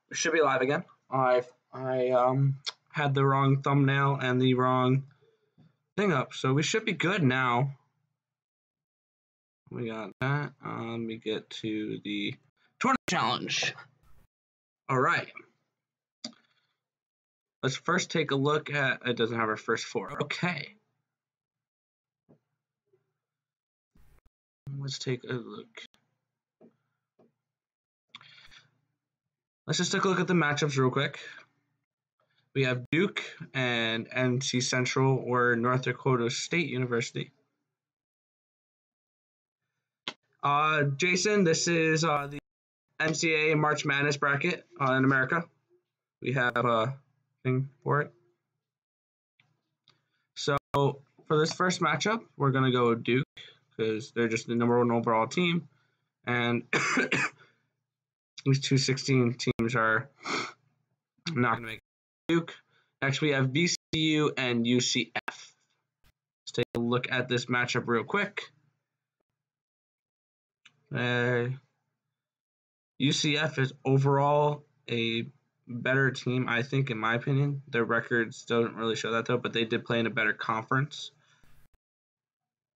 We should be live again. I had the wrong thumbnail and the wrong thing up, so we should be good now. We got that. Let me get to the tournament challenge. All right. Let's first take a look at. It doesn't have our first four. Okay. Let's take a look. Let's just take a look at the matchups real quick. We have Duke and NC Central or North Dakota State University. Jason, this is the NCAA March Madness bracket in America. We have a thing for it. So for this first matchup, we're going to go with Duke because they're just the number one overall team. And these 216 teams are not going to make Duke. Next, we have VCU and UCF. Let's take a look at this matchup real quick. UCF is overall a better team, I think, in my opinion. Their records don't really show that, though, but they did play in a better conference.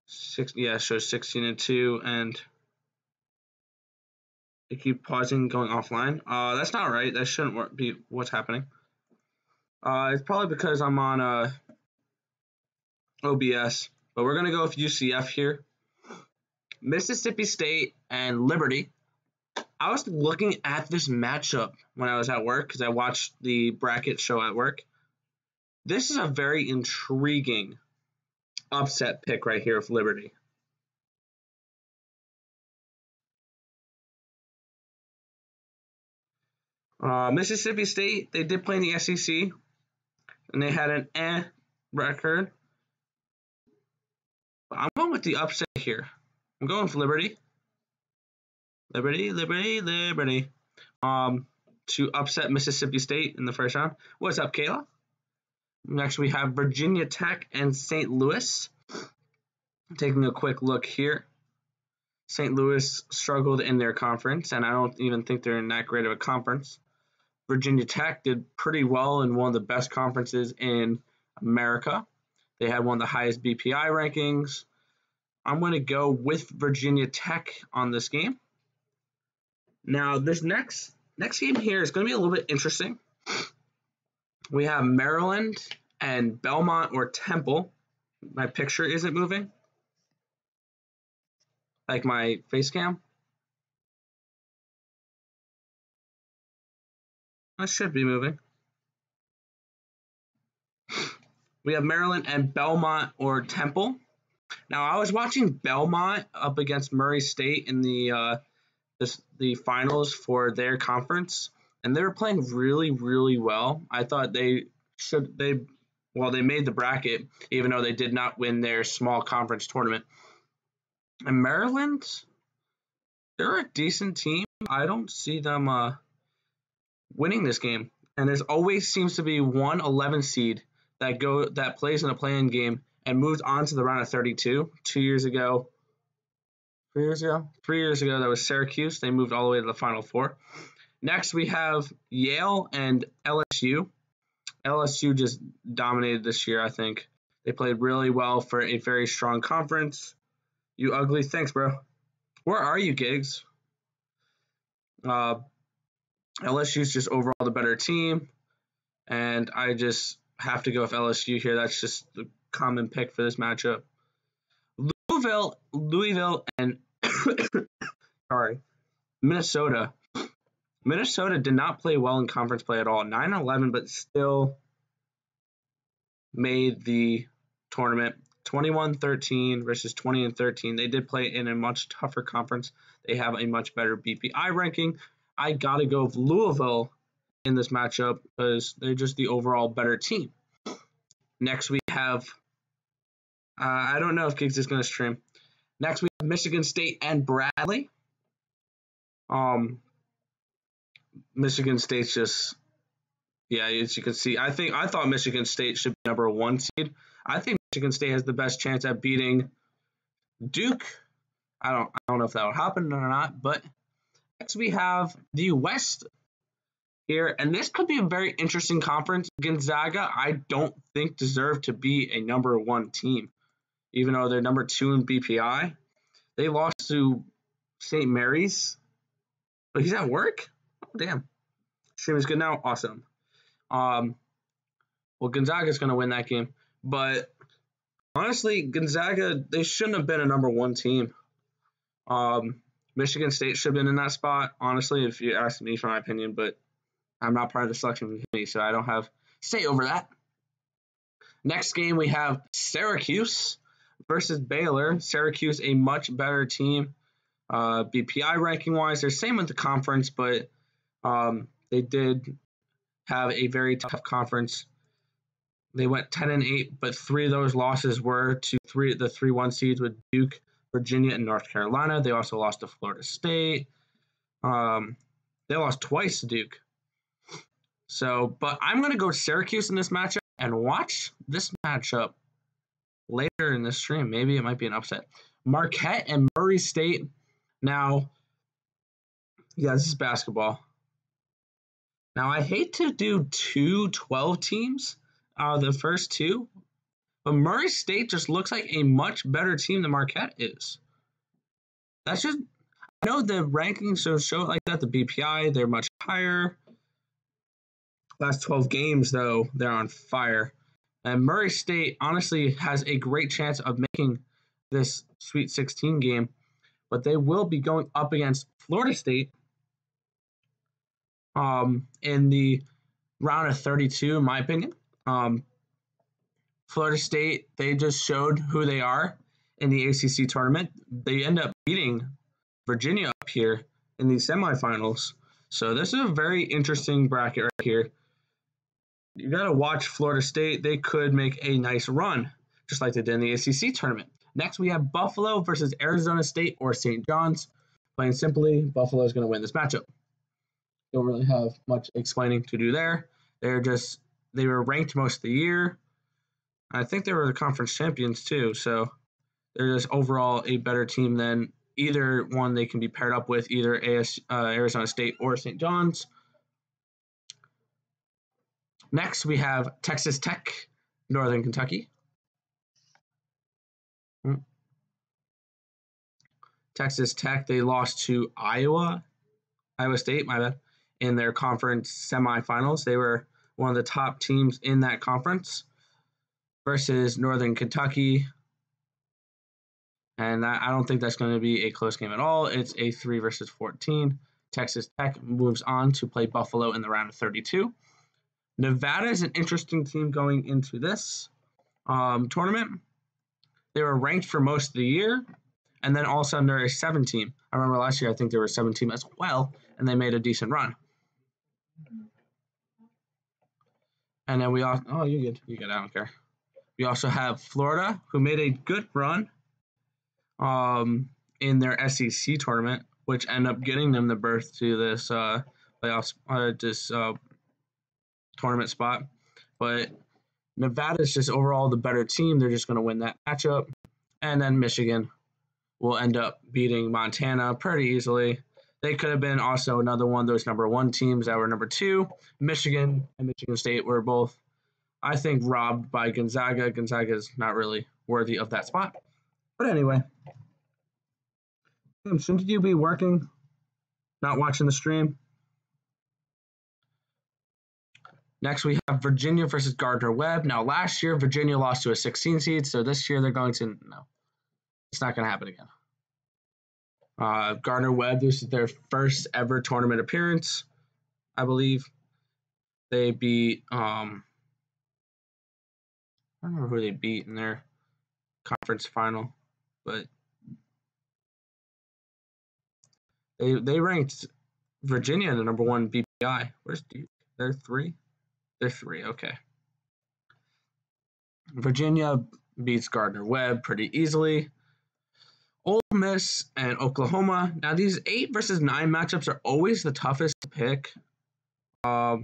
It shows 16-2, and they keep pausing, going offline. That's not right. That shouldn't be what's happening. It's probably because I'm on OBS, but we're going to go with UCF here. Mississippi State and Liberty. I was looking at this matchup when I was at work because I watched the bracket show at work. This is a very intriguing upset pick right here of Liberty. Mississippi State, they did play in the SEC, and they had an record. But I'm going with the upset here. I'm going with Liberty. Liberty. To upset Mississippi State in the first round. What's up, Kayla? Next, we have Virginia Tech and St. Louis. Taking a quick look here. St. Louis struggled in their conference, and I don't even think they're in that great of a conference. Virginia Tech did pretty well in one of the best conferences in America. They had one of the highest BPI rankings. I'm going to go with Virginia Tech on this game. Now, this next game here is going to be a little bit interesting. We have Maryland and Belmont or Temple. My picture isn't moving. Like my face cam. I should be moving. We have Maryland and Belmont or Temple. Now, I was watching Belmont up against Murray State in the finals for their conference, and they were playing really, really well. I thought they made the bracket, even though they did not win their small conference tournament. And Maryland, they're a decent team. I don't see them winning this game. And there always seems to be one 11 seed that plays in a play-in game and moves on to the round of 32. 3 years ago, that was Syracuse. They moved all the way to the Final Four. Next, we have Yale and LSU. LSU just dominated this year, I think. They played really well for a very strong conference. You ugly. Thanks, bro. Where are you, Gigs? LSU's just overall the better team, and I just have to go with LSU here. That's just the common pick for this matchup. Louisville, and Minnesota. Minnesota did not play well in conference play at all. 9-11, but still made the tournament. 21-13 versus 20-13. They did play in a much tougher conference. They have a much better BPI ranking. I got to go with Louisville in this matchup because they're just the overall better team. Next, we have, I don't know if Gigs is going to stream. Next, we have Michigan State and Bradley. Michigan State's just, as you can see, I thought Michigan State should be number 1 seed. I think Michigan State has the best chance at beating Duke. I don't know if that will happen or not, but next we have the West here, and this could be a very interesting conference. Gonzaga, I don't think deserve to be a number 1 team, even though they're number 2 in BPI. They lost to St. Mary's, but he's at work. Oh, damn, stream is good now. Awesome. Well, Gonzaga's going to win that game, but honestly, Gonzaga, they shouldn't have been a number 1 team. Michigan State should have been in that spot, honestly, if you ask me for my opinion, but I'm not part of the selection committee, so I don't have say over that. Next game, we have Syracuse versus Baylor. Syracuse, a much better team. BPI ranking-wise, they're same with the conference, but they did have a very tough conference. They went 10-8, but 3 of those losses were to the 3-1 seeds with Duke, Virginia, and North Carolina. They also lost to Florida State. They lost twice to Duke. So, but I'm going to go Syracuse in this matchup and watch this matchup later in the stream. Maybe it might be an upset. Marquette and Murray State. Now, yeah, this is basketball. Now, I hate to do 2 12 teams, the first 2, but Murray State just looks like a much better team than Marquette is. That's just, I know the rankings show it like that, the BPI, they're much higher. Last 12 games, though, they're on fire. And Murray State, honestly, has a great chance of making this Sweet 16 game, but they will be going up against Florida State in the round of 32, in my opinion. Florida State, they just showed who they are in the ACC tournament. They end up beating Virginia up here in the semifinals. So this is a very interesting bracket right here. You got to watch Florida State. They could make a nice run, just like they did in the ACC tournament. Next, we have Buffalo versus Arizona State or St. John's. Plain simply, Buffalo is going to win this matchup. Don't really have much explaining to do there. They were ranked most of the year. I think they were the conference champions too, so they're just overall a better team than either one they can be paired up with, either Arizona State or St. John's. Next, we have Texas Tech, Northern Kentucky. Texas Tech, they lost to Iowa State, my bad, in their conference semifinals. They were one of the top teams in that conference versus Northern Kentucky. And I don't think that's going to be a close game at all. It's a 3 versus 14. Texas Tech moves on to play Buffalo in the round of 32. Nevada is an interesting team going into this tournament. They were ranked for most of the year, and then all of a sudden they're a 7 team. I remember last year I think they were a 7 team as well, and they made a decent run. And then we all, oh, you're good. I don't care. We also have Florida, who made a good run in their SEC tournament, which ended up getting them the berth to this playoffs, this tournament spot. But Nevada's just overall the better team. They're just going to win that matchup. And then Michigan will end up beating Montana pretty easily. They could have been also another one of those number 1 teams that were number 2. Michigan and Michigan State were both, I think, robbed by Gonzaga. Gonzaga is not really worthy of that spot. But anyway, shouldn't you be working, not watching the stream? Next, we have Virginia versus Gardner-Webb. Now, last year, Virginia lost to a 16 seed, so this year they're going to, no, it's not going to happen again. Gardner-Webb, this is their first ever tournament appearance, I believe. They beat, I don't remember who they beat in their conference final, but they ranked Virginia in the number 1 BPI. Where's Duke? They're 3? They're 3, okay. Virginia beats Gardner-Webb pretty easily. Ole Miss and Oklahoma. Now, these 8 versus 9 matchups are always the toughest to pick. I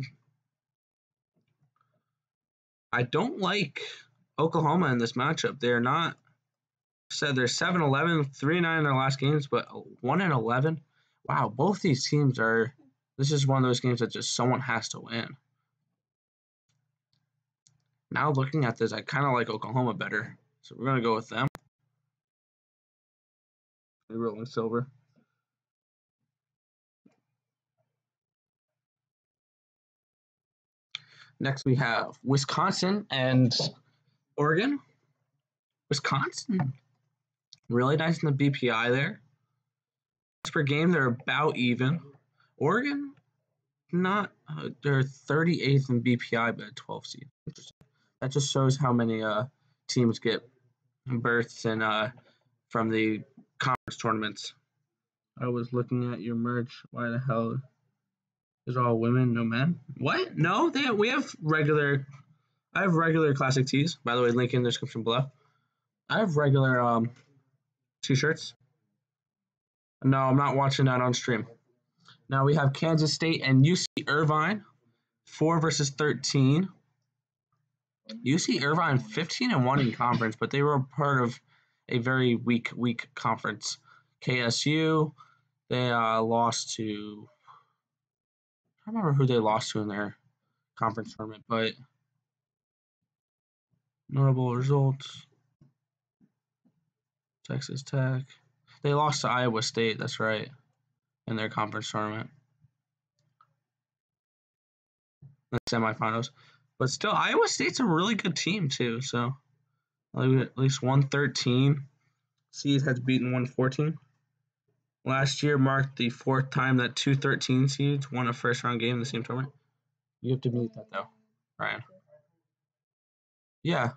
don't like Oklahoma in this matchup. They're not, said they're 7-11, 3-9 in their last games, but 1-11. Wow, both these teams are This is one of those games that just someone has to win. Now looking at this, I kind of like Oklahoma better. So we're going to go with them. They're rolling silver. Next we have Wisconsin and Oregon. Wisconsin, really nice in the BPI there. Per game, they're about even. Oregon, not. They're 38th in BPI, but a 12 seed. Interesting. That just shows how many teams get berths and from the conference tournaments. I was looking at your merch. Why the hell is all women, no men? What? No, we have regular. I have regular classic tees. By the way, link in the description below. I have regular t-shirts. No, I'm not watching that on stream. Now we have Kansas State and UC Irvine, 4 versus 13. UC Irvine 15-1 in conference, but they were part of a very weak conference. KSU, they lost to. I don't remember who they lost to in their conference tournament, but notable results. Texas Tech. They lost to Iowa State, that's right, in their conference tournament. The semifinals. But still, Iowa State's a really good team, too. So, at least 113 seed has beaten 114. Last year marked the 4th time that 2 13 seeds won a first-round game in the same tournament. You have to mute that, though, Ryan. Yeah.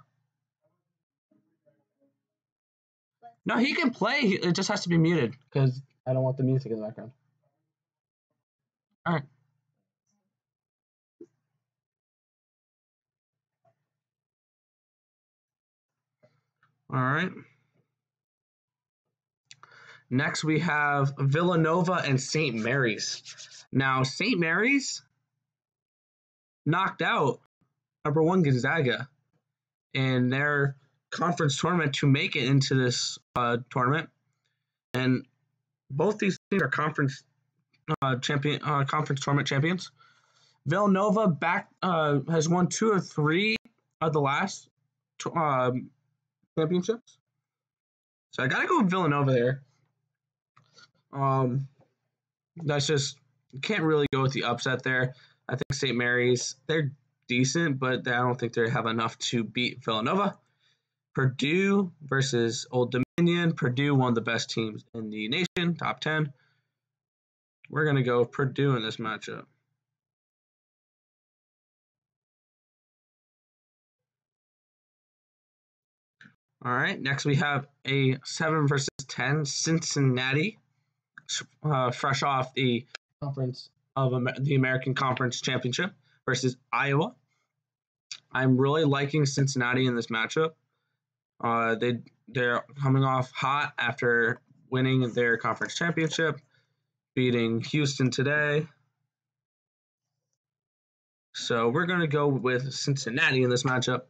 No, he can play. It just has to be muted because I don't want the music in the background. All right. All right. Next, we have Villanova and St. Mary's. Now, St. Mary's knocked out number 1 Gonzaga in their conference tournament to make it into this tournament. And both these teams are conference tournament champions. Villanova has won 2 or 3 of the last championships. So I got to go with Villanova there. That's just, you can't really go with the upset there. I think St. Mary's, they're decent, but I don't think they have enough to beat Villanova. Purdue versus Old Dominion. Purdue, one of the best teams in the nation, top 10. We're going to go with Purdue in this matchup. All right, next we have a 7 versus 10 Cincinnati, fresh off the conference of the American Conference Championship versus Iowa. I'm really liking Cincinnati in this matchup. They're coming off hot after winning their conference championship, beating Houston today. So we're going to go with Cincinnati in this matchup.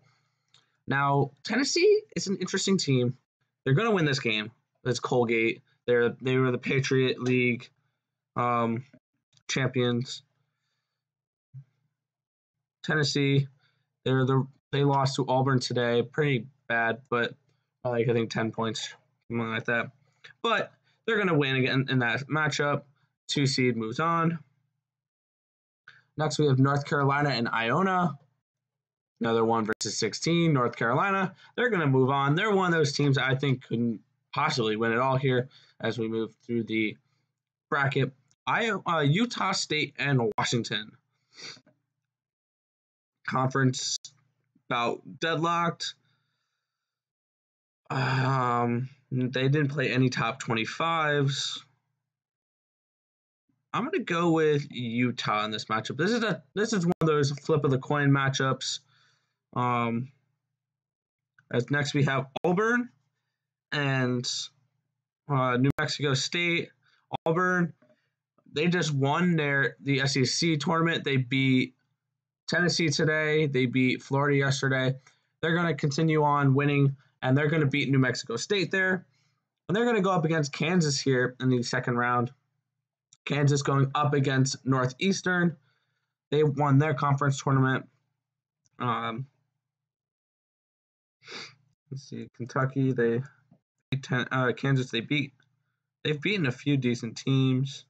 Now, Tennessee is an interesting team. They're going to win this game. It's Colgate. They were the Patriot League champions. Tennessee, they lost to Auburn today. Pretty bad, but I think 10 points, something like that. But they're going to win again in that matchup. 2 seed moves on. Next, we have North Carolina and Iona. Another 1 versus 16. North Carolina, they're going to move on. They're one of those teams I think couldn't possibly win it all here as we move through the bracket. Utah State and Washington. Conference about deadlocked. They didn't play any top 25s. I'm going to go with Utah in this matchup. This is one of those flip of the coin matchups. As next we have Auburn and New Mexico State. Auburn, they just won the SEC tournament. They beat Tennessee today. They beat Florida yesterday. They're going to continue on winning, and they're going to beat New Mexico State there. And they're going to go up against Kansas here in the second round. Kansas going up against Northeastern. They won their conference tournament. Let's see, Kentucky. They beat Kansas. They've beaten a few decent teams.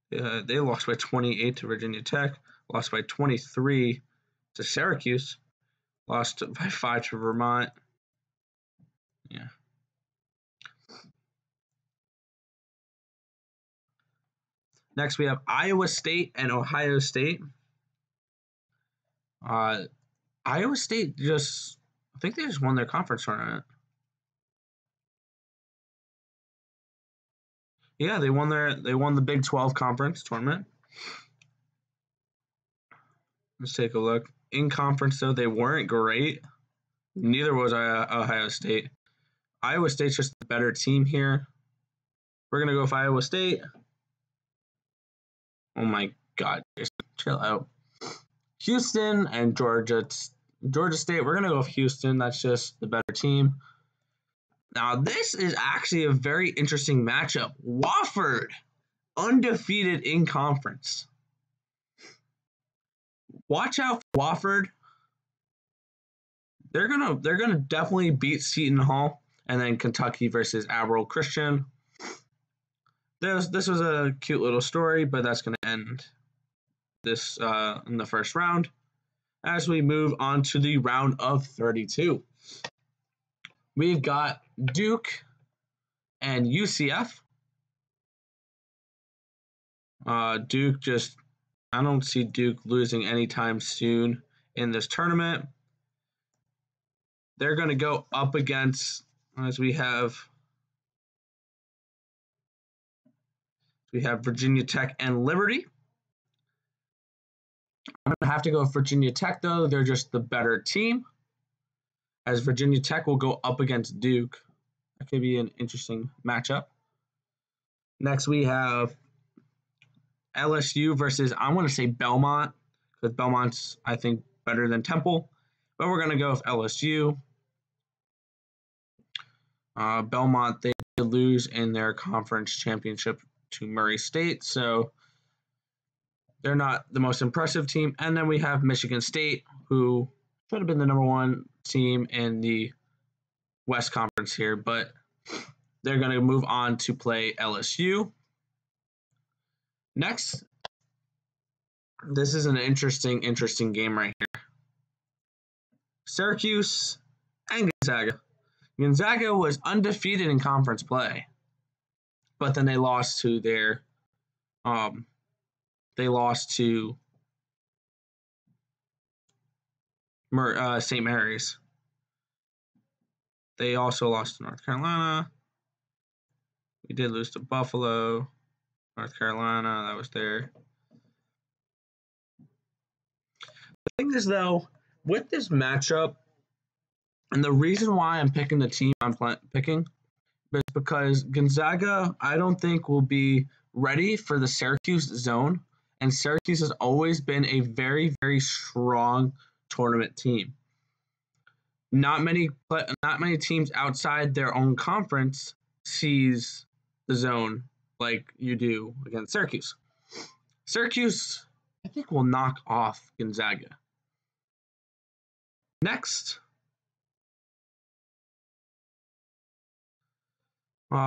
They lost by 28 to Virginia Tech. Lost by 23 to Syracuse. Lost by 5 to Vermont. Yeah. Next, we have Iowa State and Ohio State. Iowa State I think they just won their conference tournament. Yeah, they won the Big 12 conference tournament. Let's take a look. In conference, though, they weren't great. Neither was Ohio State. Iowa State's just the better team here. We're going to go with Iowa State. Oh my God, just chill out. Houston and Georgia State. We're going to go with Houston. That's just the better team. Now, this is actually a very interesting matchup. Wofford, undefeated in conference. Watch out for Wofford. They're gonna definitely beat Seton Hall, and then Kentucky versus Averell Christian. This was a cute little story, but that's gonna end this in the first round. As we move on to the round of 32, we've got Duke and UCF. I don't see Duke losing anytime soon in this tournament. They're going to go up against, as we have Virginia Tech and Liberty. I'm going to have to go with Virginia Tech, though. They're just the better team, as Virginia Tech will go up against Duke. That could be an interesting matchup. Next, we have LSU versus, I want to say Belmont, because Belmont's, I think, better than Temple. But we're going to go with LSU. Belmont, they lose in their conference championship to Murray State, so they're not the most impressive team. And then we have Michigan State, who should have been the number one team in the West Conference here, but they're going to move on to play LSU. Next, this is an interesting game right here. Syracuse and Gonzaga. Gonzaga was undefeated in conference play, but then they lost to St. Mary's. They also lost to North Carolina. We did lose to Buffalo, North Carolina. That was there. The thing is, though, with this matchup, and the reason why I'm picking the team I'm picking is because Gonzaga, I don't think, will be ready for the Syracuse zone. And Syracuse has always been a very, very strong tournament team. Not many teams outside their own conference sees the zone like you do against Syracuse. Syracuse, I think, will knock off Gonzaga. Next,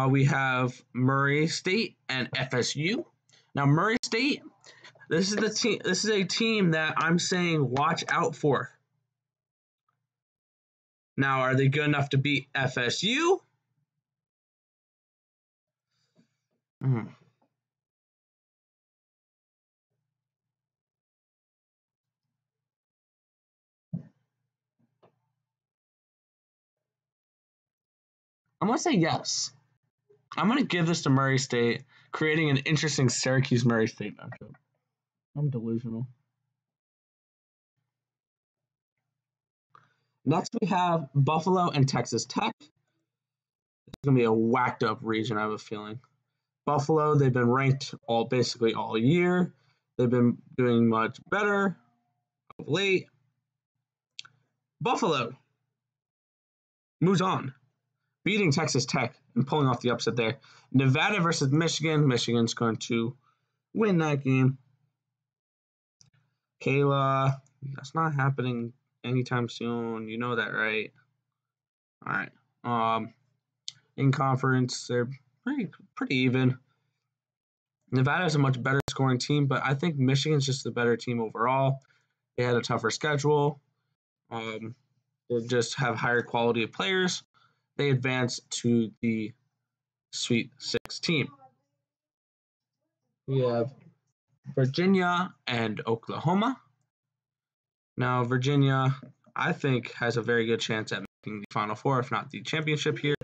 we have Murray State and FSU. Now, Murray State, this is a team that I'm saying watch out for. Now, are they good enough to beat FSU? I'm going to say yes. I'm going to give this to Murray State, creating an interesting Syracuse-Murray State matchup. I'm delusional. Next, we have Buffalo and Texas Tech. It's going to be a whacked-up region, I have a feeling. Buffalo, they've been ranked basically all year. They've been doing much better of late. Buffalo moves on, beating Texas Tech and pulling off the upset there. Nevada versus Michigan. Michigan's going to win that game. Kayla, that's not happening anytime soon. You know that, right? All right. In conference, they're pretty even. Nevada is a much better scoring team, but I think Michigan's just the better team overall. They had a tougher schedule. They just have higher quality of players. They advance to the Sweet 16. We have Virginia and Oklahoma. Now, Virginia, I think, has a very good chance at making the Final Four, if not the championship here.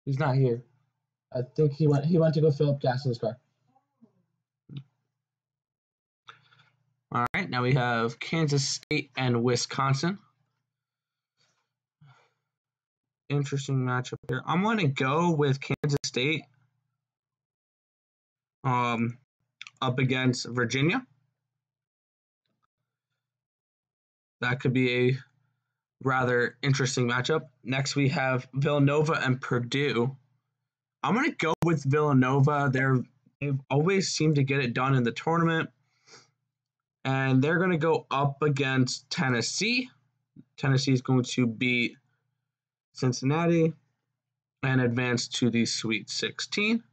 He's not here. I think he went to go fill up gas in his car. All right, now we have Kansas State and Wisconsin. Interesting matchup here. I'm going to go with Kansas State up against Virginia. That could be a rather interesting matchup. Next, we have Villanova and Purdue. I'm going to go with Villanova. They've always seemed to get it done in the tournament. And they're going to go up against Tennessee. Tennessee is going to beat Cincinnati and advance to the Sweet 16.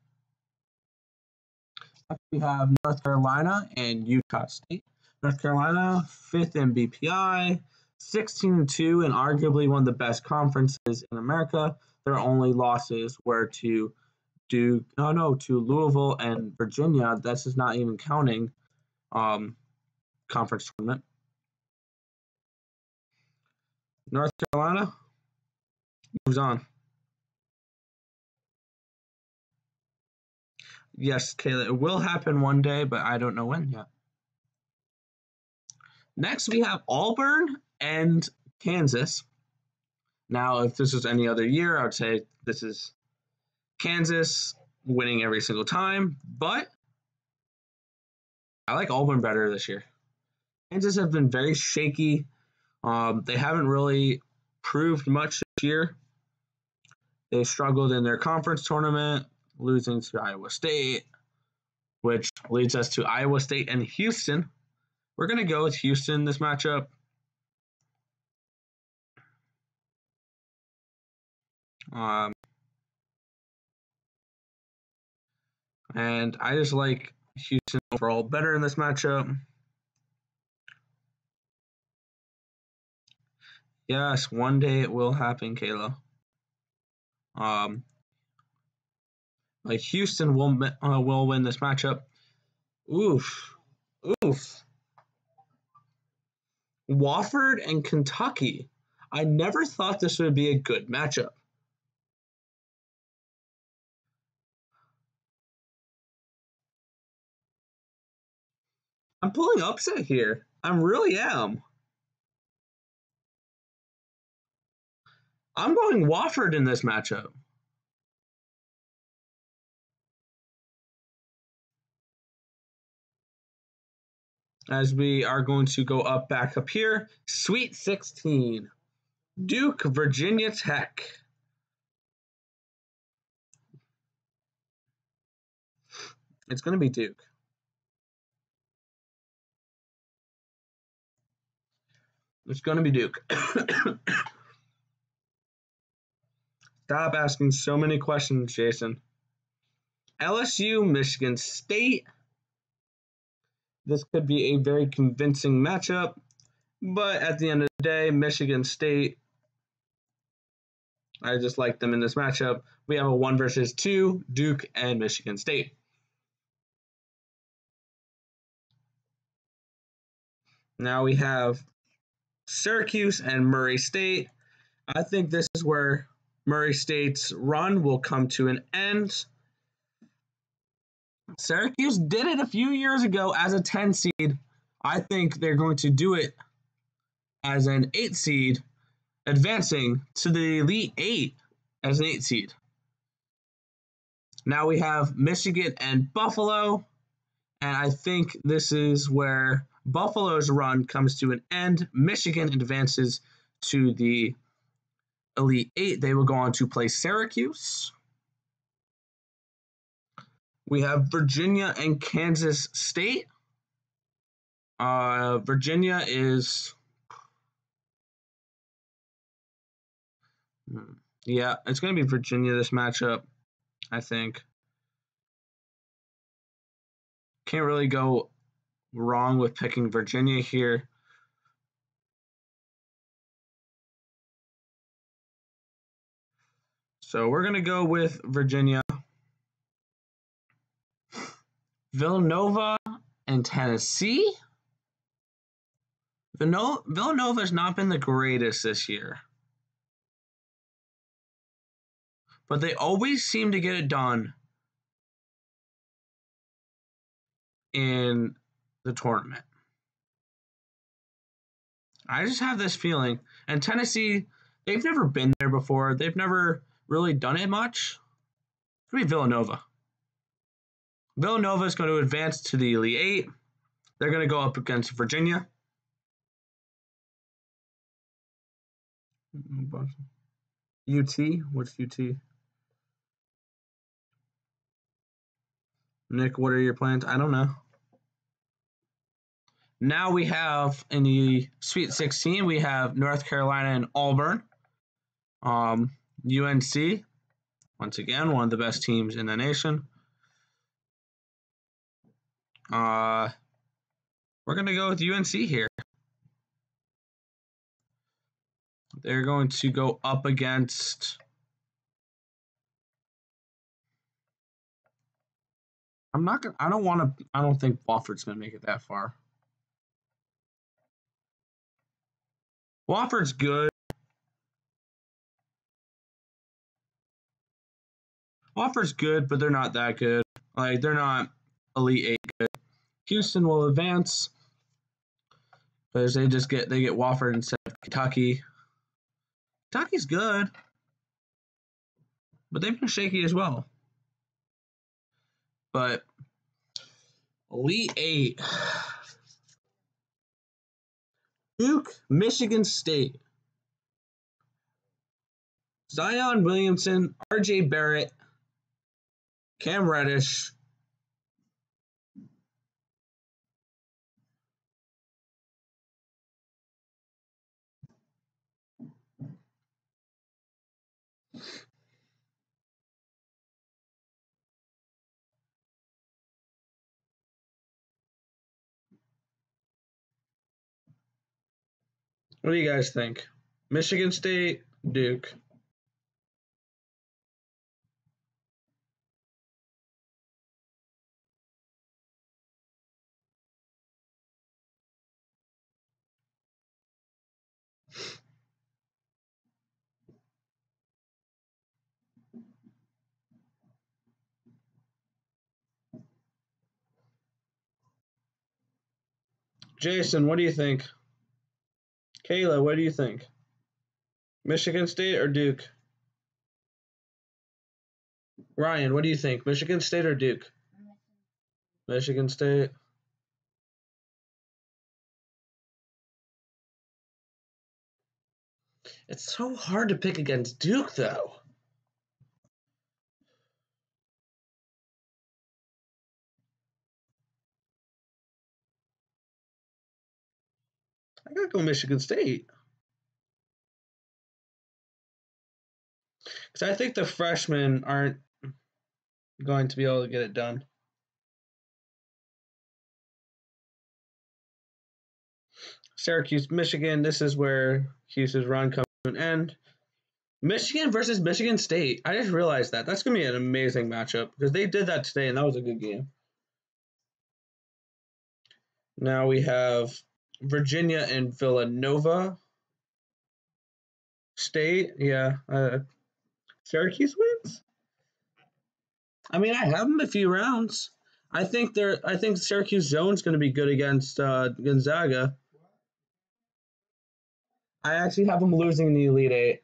We have North Carolina and Utah State. North Carolina, 5th in BPI, 16-2, and arguably one of the best conferences in America. Their only losses were to Louisville and Virginia. This is not even counting conference tournament. North Carolina moves on. Yes, Kayla, it will happen one day, but I don't know when yet. Next, we have Auburn and Kansas. Now, if this was any other year, I would say this is Kansas winning every single time, but I like Auburn better this year. Kansas have been very shaky. They haven't really proved much this year. They struggled in their conference tournament, losing to Iowa State, which leads us to Iowa State and Houston. We're going to go with Houston this matchup. And I just like Houston overall better in this matchup. Yes, one day it will happen, Kayla. Like Houston will win this matchup. Oof. Wofford and Kentucky. I never thought this would be a good matchup. I'm pulling upset here. I really am. I'm going Wofford in this matchup. As we are going to go back up here. Sweet 16. Duke, Virginia Tech. It's going to be Duke. It's going to be Duke. Stop asking so many questions, Jason. LSU, Michigan State. This could be a very convincing matchup, but at the end of the day, Michigan State, I just like them in this matchup. We have a 1 versus 2, Duke and Michigan State. Now we have Syracuse and Murray State. I think this is where Murray State's run will come to an end. Syracuse did it a few years ago as a 10 seed. I think they're going to do it as an 8 seed, advancing to the Elite 8 as an 8 seed. Now we have Michigan and Buffalo, and I think this is where Buffalo's run comes to an end. Michigan advances to the Elite Eight, they will go on to play Syracuse. We have Virginia and Kansas State. Virginia is... Yeah, it's going to be Virginia, this matchup, I think. Can't really go wrong with picking Virginia here. So we're going to go with Virginia. Villanova and Tennessee. Villanova has not been the greatest this year, but they always seem to get it done in the tournament. I just have this feeling. And Tennessee, they've never been there before. They've never really done it much. It's going to be Villanova. Villanova is going to advance to the Elite Eight. They're going to go up against Virginia. UT? What's UT? Nick, what are your plans? I don't know. Now we have, in the Sweet 16, we have North Carolina and Auburn. UNC, once again, one of the best teams in the nation. We're going to go with UNC here. They're going to go up against... I don't think Wofford's going to make it that far. Wofford's good. Wofford's good, but they're not that good. Like, they're not Elite Eight good. Houston will advance because they get Wofford instead of Kentucky. Kentucky's good, but they've been shaky as well. But Elite Eight, Duke, Michigan State, Zion Williamson, R.J. Barrett, Cam Reddish, what do you guys think? Michigan State, Duke. Jason, what do you think? Kayla, what do you think? Michigan State or Duke? Ryan, what do you think? Michigan State or Duke? Michigan State. It's so hard to pick against Duke, though. I gotta go Michigan State. Because I think the freshmen aren't going to be able to get it done. Syracuse, Michigan. This is where Hughes's run comes to an end. Michigan versus Michigan State. I just realized that. That's going to be an amazing matchup because they did that today, and that was a good game. Now we have Virginia and Villanova State. Yeah. Syracuse wins? I mean, I have them a few rounds. I think Syracuse zone's going to be good against Gonzaga. I actually have them losing the Elite Eight.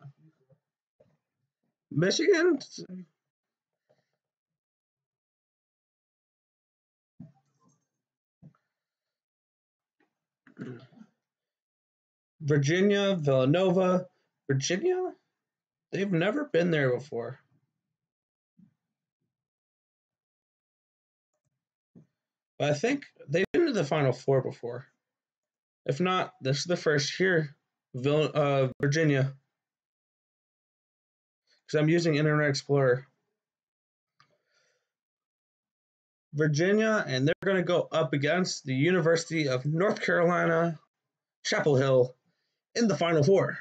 Michigan? Virginia, Villanova. Virginia? They've never been there before. But I think they've been to the Final Four before. If not, this is the first here. Virginia. Because I'm using Internet Explorer. Virginia, and they're going to go up against the University of North Carolina, Chapel Hill, in the Final Four.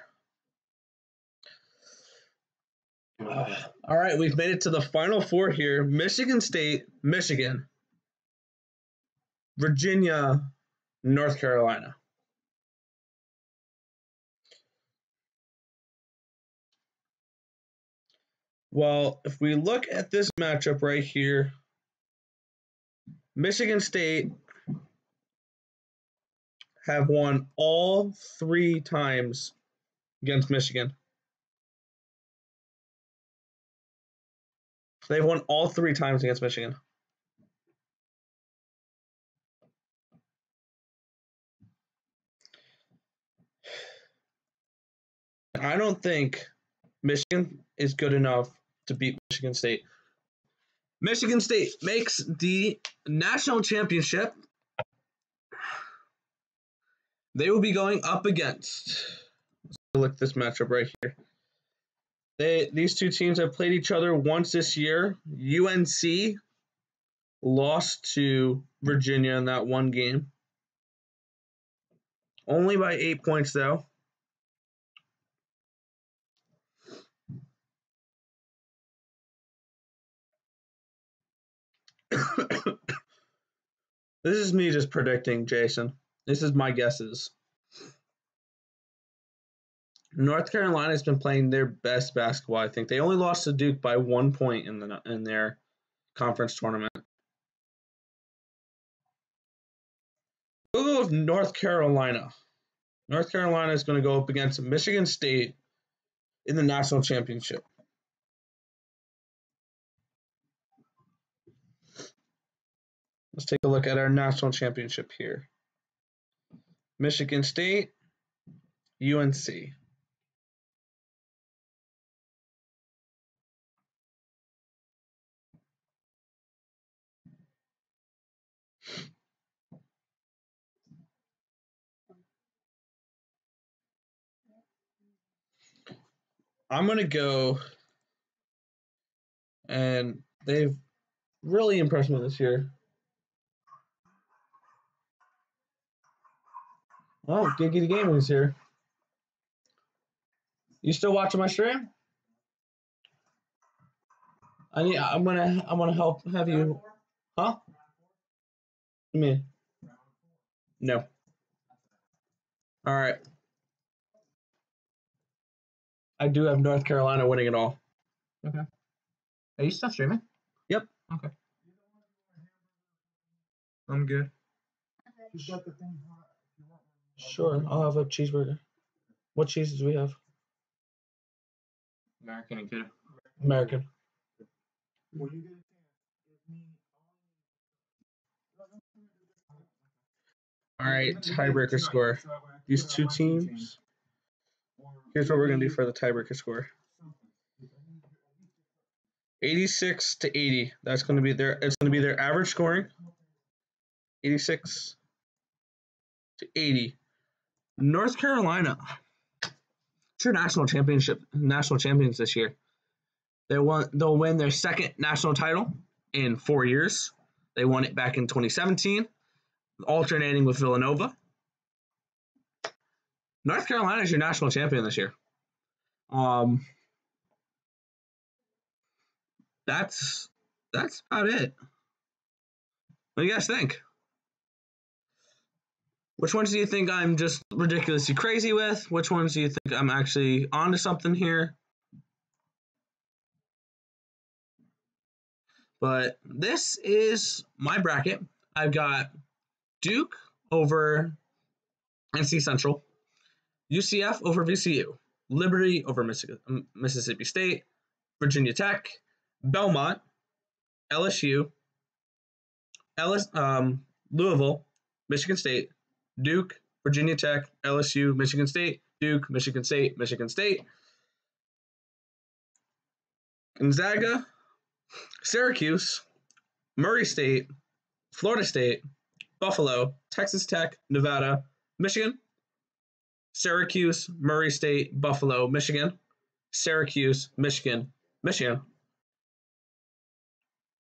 All right, we've made it to the Final Four here. Michigan State, Michigan. Virginia, North Carolina. Well, if we look at this matchup right here, Michigan State have won all 3 times against Michigan. They've won all 3 times against Michigan. I don't think Michigan is good enough to beat Michigan State. Michigan State makes the national championship. They will be going up against. Let's look at this matchup right here. These two teams have played each other once this year. UNC lost to Virginia in that one game. Only by 8 points, though. This is me just predicting, Jason. This is my guesses. North Carolina's been playing their best basketball, I think. They only lost to Duke by 1 point in their conference tournament. We'll go with North Carolina. North Carolina is going to go up against Michigan State in the national championship. Let's take a look at our national championship here. Michigan State, UNC. I'm going to go, and they've really impressed me this year. Oh, Giggity Gaming is here. You still watching my stream? I'm gonna help have you. Huh? Me? No. All right. I do have North Carolina winning it all. Okay. Are you still streaming? Yep. Okay. I'm good. Sure, I'll have a cheeseburger. What cheeses do we have? American and good. American. All right, tiebreaker score. These two teams. Here's what we're gonna do for the tiebreaker score. 86 to 80. That's gonna be their. It's gonna be their average scoring. 86 to 80. North Carolina. It's your national champions this year. They'll win their second national title in 4 years. They won it back in 2017, alternating with Villanova. North Carolina is your national champion this year. That's about it. What do you guys think? Which ones do you think I'm just ridiculously crazy with? Which ones do you think I'm actually onto something here? But this is my bracket. I've got Duke over NC Central, UCF over VCU, Liberty over Mississippi State, Virginia Tech, Belmont, LSU, Louisville, Michigan State, Duke, Virginia Tech, LSU, Michigan State, Duke, Michigan State, Michigan State. Gonzaga, Syracuse, Murray State, Florida State, Buffalo, Texas Tech, Nevada, Michigan, Syracuse, Murray State, Buffalo, Michigan, Syracuse, Michigan, Michigan.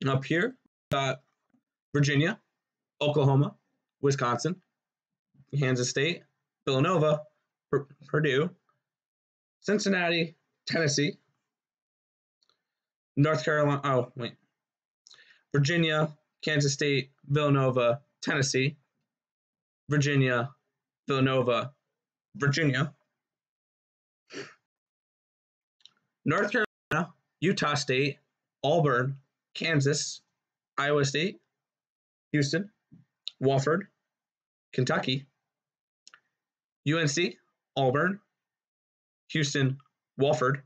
Up here, got Virginia, Oklahoma, Wisconsin, Kansas State, Villanova, Purdue, Cincinnati, Tennessee, North Carolina. Oh, wait. Virginia, Kansas State, Villanova, Tennessee, Virginia, Villanova, Virginia, North Carolina, Utah State, Auburn, Kansas, Iowa State, Houston, Wofford, Kentucky, UNC, Auburn, Houston, Wofford,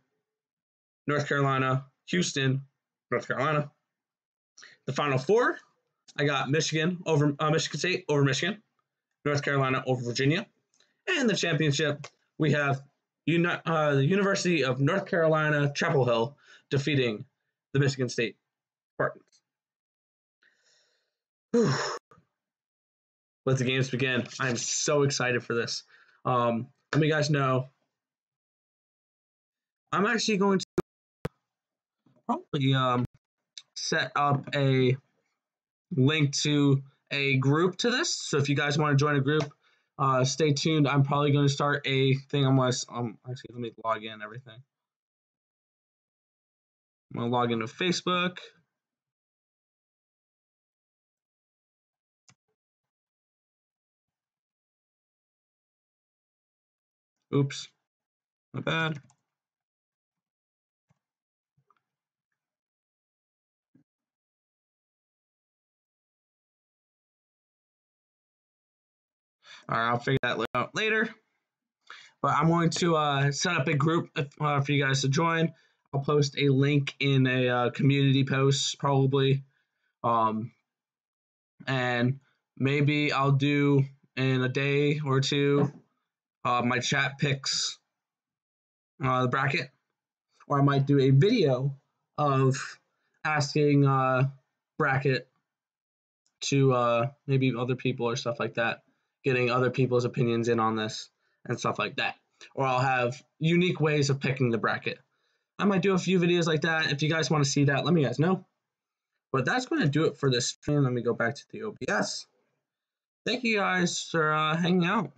North Carolina, Houston, North Carolina. The Final Four, I got Michigan State over Michigan, North Carolina over Virginia, and the championship we have the University of North Carolina Chapel Hill defeating the Michigan State Spartans. Whew. Let the games begin. I am so excited for this. Let me guys know. I'm actually going to probably set up a link to a group to this. So if you guys want to join a group, stay tuned. I'm probably going to start a thing unless actually let me log in everything. I'm going to log into Facebook. Oops, my bad. All right, I'll figure that out later. But I'm going to set up a group for you guys to join. I'll post a link in a community post probably. And maybe I'll do in a day or two my chat picks the bracket. Or I might do a video of asking bracket to maybe other people or stuff like that, getting other people's opinions in on this and stuff like that. Or I'll have unique ways of picking the bracket. I might do a few videos like that. If you guys want to see that, let me guys know. But that's going to do it for this stream. Let me go back to the OBS. Thank you guys for hanging out.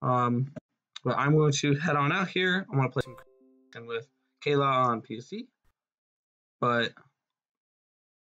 But I'm going to head on out here. I want to play some with Kayla on PC. But